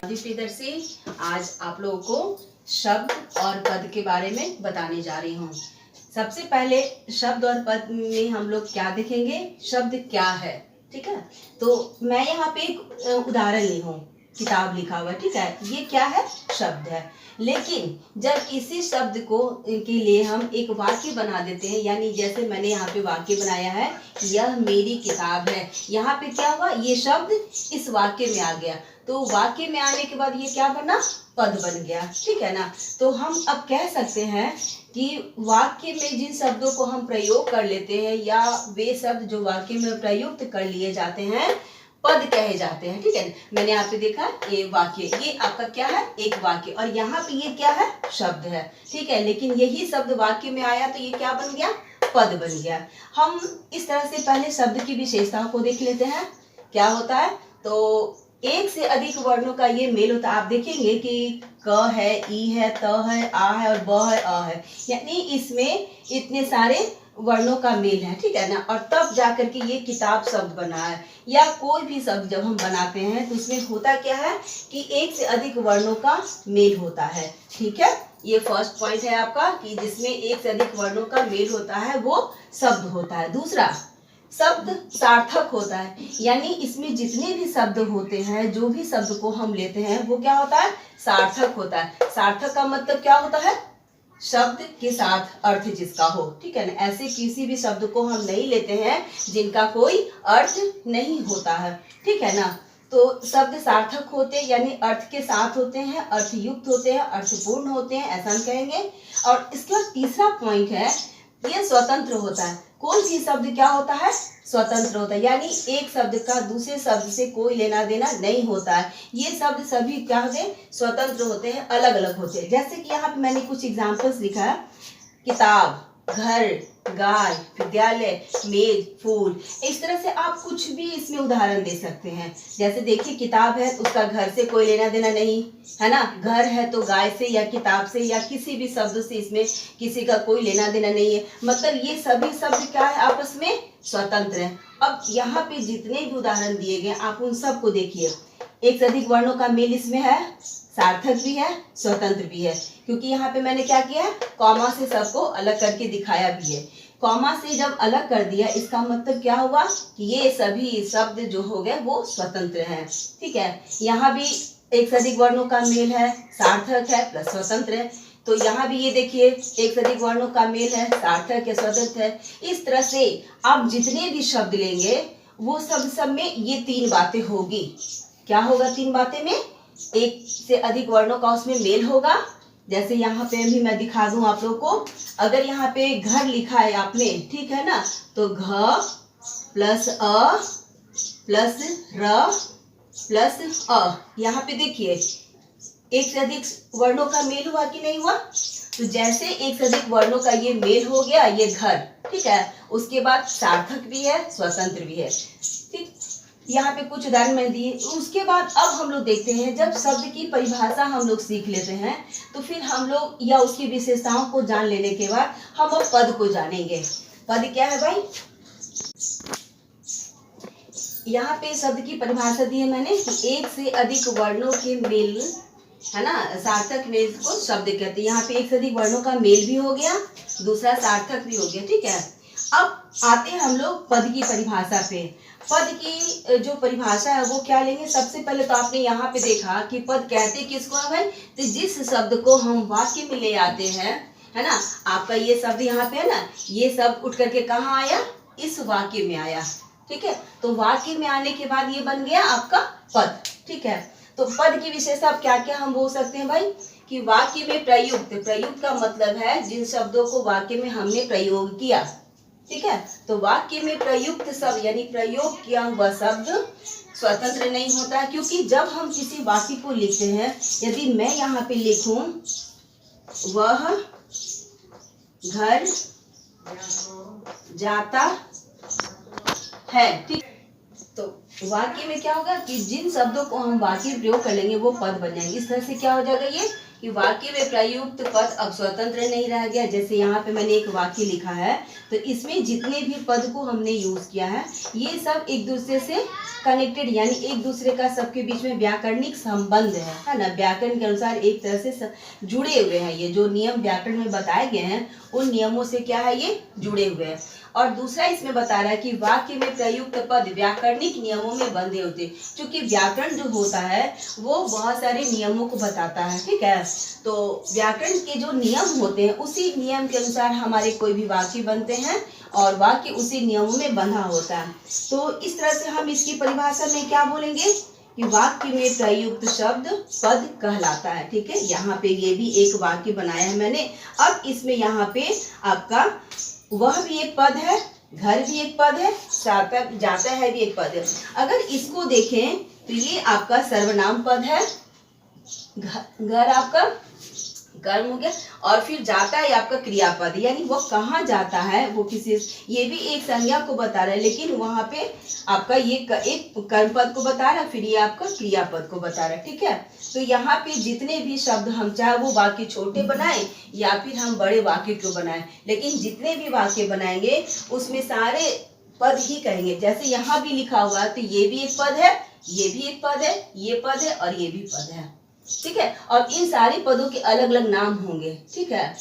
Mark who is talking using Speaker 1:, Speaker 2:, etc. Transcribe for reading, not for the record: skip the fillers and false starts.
Speaker 1: प्रियदर्शी आज आप लोगों को शब्द और पद के बारे में बताने जा रही हूँ। सबसे पहले शब्द और पद में हम लोग क्या देखेंगे, शब्द क्या है। ठीक है, तो मैं यहाँ पे एक उदाहरण ली हूँ, किताब लिखा हुआ। ठीक है, ये क्या है, शब्द है। लेकिन जब इसी शब्द को के लिए हम एक वाक्य बना देते हैं, यानी जैसे मैंने यहाँ पे वाक्य बनाया है, यह मेरी किताब है। यहाँ पे क्या हुआ, ये शब्द इस वाक्य में आ गया, तो वाक्य में आने के बाद ये क्या बना, पद बन गया। ठीक है ना। तो हम अब कह सकते हैं कि वाक्य में जिन शब्दों को हम प्रयोग कर लेते हैं या वे शब्द जो वाक्य में प्रयुक्त कर लिए जाते हैं, पद कहे जाते हैं। ठीक है, मैंने यहाँ पे देखा ये वाक्य, ये आपका क्या है, एक वाक्य, और यहाँ पे ये क्या है, शब्द है। ठीक है, लेकिन यही शब्द वाक्य में आया तो ये क्या बन गया, पद बन गया। हम इस तरह से पहले शब्द की विशेषताओं को देख लेते हैं, क्या होता है। तो एक से अधिक वर्णों का ये मेल होता है। आप देखेंगे कि क है, ई है, त है, आ है और ब है, अ है, यानी इसमें इतने सारे वर्णों का मेल है। ठीक है ना, और तब जाकर के ये किताब शब्द बना है। या कोई भी शब्द जब हम बनाते हैं तो उसमें होता क्या है कि एक से अधिक वर्णों का मेल होता है। ठीक है, ये फर्स्ट पॉइंट है आपका कि जिसमें एक से अधिक वर्णों का मेल होता है वो शब्द होता है। दूसरा, शब्द सार्थक होता है, यानी इसमें जितने भी शब्द होते हैं, जो भी शब्द को हम लेते हैं वो क्या होता है, सार्थक होता है। सार्थक का मतलब क्या होता है, शब्द के साथ अर्थ जिसका हो। ठीक है ना, ऐसे किसी भी शब्द को हम नहीं लेते हैं जिनका कोई अर्थ नहीं होता है। ठीक है ना, तो शब्द सार्थक होते हैं यानी अर्थ के साथ होते हैं, अर्थयुक्त होते हैं, अर्थपूर्ण होते हैं, ऐसा हम कहेंगे। और इसके बाद तीसरा पॉइंट है, ये स्वतंत्र होता है। कोई भी शब्द क्या होता है, स्वतंत्र होता है, यानी एक शब्द का दूसरे शब्द से कोई लेना देना नहीं होता है। ये शब्द सभी क्या होते हैं, स्वतंत्र होते हैं, अलग अलग होते हैं। जैसे कि यहाँ पे मैंने कुछ एग्जाम्पल्स लिखा है, किताब, घर, गाय, विद्यालय, मेज, फूल। इस तरह से आप कुछ भी इसमें उदाहरण दे सकते हैं। जैसे देखिए, किताब है, उसका घर से कोई लेना देना नहीं है ना, घर है तो गाय से या किताब से या किसी भी शब्द से इसमें किसी का कोई लेना देना नहीं है। मतलब ये सभी शब्द क्या है, आपस में स्वतंत्र है। अब यहाँ पे जितने भी उदाहरण दिए गए आप उन सबको देखिए, एक से अधिक वर्णों का मेल इसमें है, सार्थक भी है, स्वतंत्र भी है। क्योंकि यहाँ पे मैंने क्या किया है, कॉमा से सबको अलग करके दिखाया भी है। कॉमा से जब अलग कर दिया, इसका मतलब क्या हुआ कि ये सभी शब्द जो हो गए वो स्वतंत्र हैं। ठीक है, यहाँ भी एक से अधिक वर्णों का मेल है, सार्थक है प्लस स्वतंत्र है। तो यहाँ भी ये देखिए, एक से अधिक वर्णों का मेल है, सार्थक है, स्वतंत्र है। इस तरह से आप जितने भी शब्द लेंगे वो सब में ये तीन बातें होगी। क्या होगा, तीन बातें में एक से अधिक वर्णों का उसमें मेल होगा। जैसे यहाँ पे भी मैं दिखा दूं आप लोगों को, अगर यहाँ पे घर लिखा है आपने, ठीक है ना, तो घ प्लस अ प्लस र प्लस अ, यहाँ पे देखिए एक से अधिक वर्णों का मेल हुआ कि नहीं हुआ। तो जैसे एक से अधिक वर्णों का ये मेल हो गया, ये घर, ठीक है, उसके बाद सार्थक भी है, स्वतंत्र भी है। ठीक, यहाँ पे कुछ उदाहरण मैंने दिए। उसके बाद अब हम लोग देखते हैं, जब शब्द की परिभाषा हम लोग सीख लेते हैं तो फिर हम लोग या उसकी विशेषताओं को जान लेने के बाद हम अब पद को जानेंगे। पद क्या है भाई, यहाँ पे शब्द की परिभाषा दी है मैंने कि एक से अधिक वर्णों के मेल है ना, सार्थक मेल को शब्द कहते हैं। यहाँ पे एक से अधिक वर्णों का मेल भी हो गया, दूसरा सार्थक भी हो गया। ठीक है, अब आते हैं हम लोग पद की परिभाषा पे। पद की जो परिभाषा है वो क्या लेंगे, सबसे पहले तो आपने यहाँ पे देखा कि पद कहते किसको है भाई, तो जिस शब्द को हम वाक्य में ले आते हैं, है ना। आपका ये शब्द यहाँ पे है ना, ये शब्द उठ करके कहाँ आया, इस वाक्य में आया। ठीक है, तो वाक्य में आने के बाद ये बन गया आपका पद। ठीक है, तो पद की विशेषता क्या क्या हम बोल सकते हैं भाई, कि वाक्य में प्रयुक्त, प्रयुक्त का मतलब है जिन शब्दों को वाक्य में हमने प्रयोग किया। ठीक है, तो वाक्य में प्रयुक्त शब्द यानी प्रयोग किया हुआ शब्द स्वतंत्र नहीं होता है। क्योंकि जब हम किसी वाक्य को लिखते हैं, यदि मैं यहाँ पे लिखूं वह घर जाता है, ठीक, तो वाक्य में क्या होगा कि जिन शब्दों को हम वाक्य में प्रयोग कर लेंगे वो पद बन जाएंगे। इस तरह से क्या हो जाएगा ये कि वाक्य में प्रयुक्त पद अब स्वतंत्र नहीं रह गया। जैसे यहाँ पे मैंने एक वाक्य लिखा है, तो इसमें जितने भी पद को हमने यूज किया है ये सब एक दूसरे से कनेक्टेड यानी एक दूसरे का सबके बीच में व्याकरणिक संबंध है ना। व्याकरण के अनुसार एक तरह से जुड़े हुए हैं। ये जो नियम व्याकरण में बताए गए हैं उन नियमों से क्या है, ये जुड़े हुए हैं। और दूसरा इसमें बता रहा है कि वाक्य में प्रयुक्त पद व्याकरणिक नियमों में बंधे होते हैं। क्योंकि व्याकरण जो होता है वो बहुत सारे नियमों को बताता है, ठीक है। तो व्याकरण के जो नियम होते हैं उसी नियम के अनुसार हमारे कोई भी वाक्य बनते हैं और वाक्य उसी नियमों में बंधा होता है। तो इस तरह से हम इसकी परिभाषा में क्या बोलेंगे कि वाक्य में प्रयुक्त शब्द पद कहलाता है, ठीक है। यहाँ पे ये भी एक वाक्य बनाया है मैंने। अब इसमें यहाँ पे आपका वह भी एक पद है, घर भी एक पद है, जाता है भी एक पद है। अगर इसको देखें तो ये आपका सर्वनाम पद है, घर आपका कर्म हो गया, और फिर जाता है आपका क्रियापद, यानी वो कहाँ जाता है, वो किसी, ये भी एक संज्ञा को बता रहा है, लेकिन वहां पे आपका ये एक कर्म पद को बता रहा है, फिर ये आपका क्रियापद को बता रहा है, ठीक है। तो यहाँ पे जितने भी शब्द हम चाहे वो वाक्य छोटे बनाए या फिर हम बड़े वाक्य क्यों बनाए, लेकिन जितने भी वाक्य बनाएंगे उसमें सारे पद ही कहेंगे। जैसे यहाँ भी लिखा हुआ है तो ये भी एक पद है, ये भी एक पद है, ये पद है और ये भी पद है, ठीक है। और इन सारे पदों के अलग अलग नाम होंगे, ठीक है।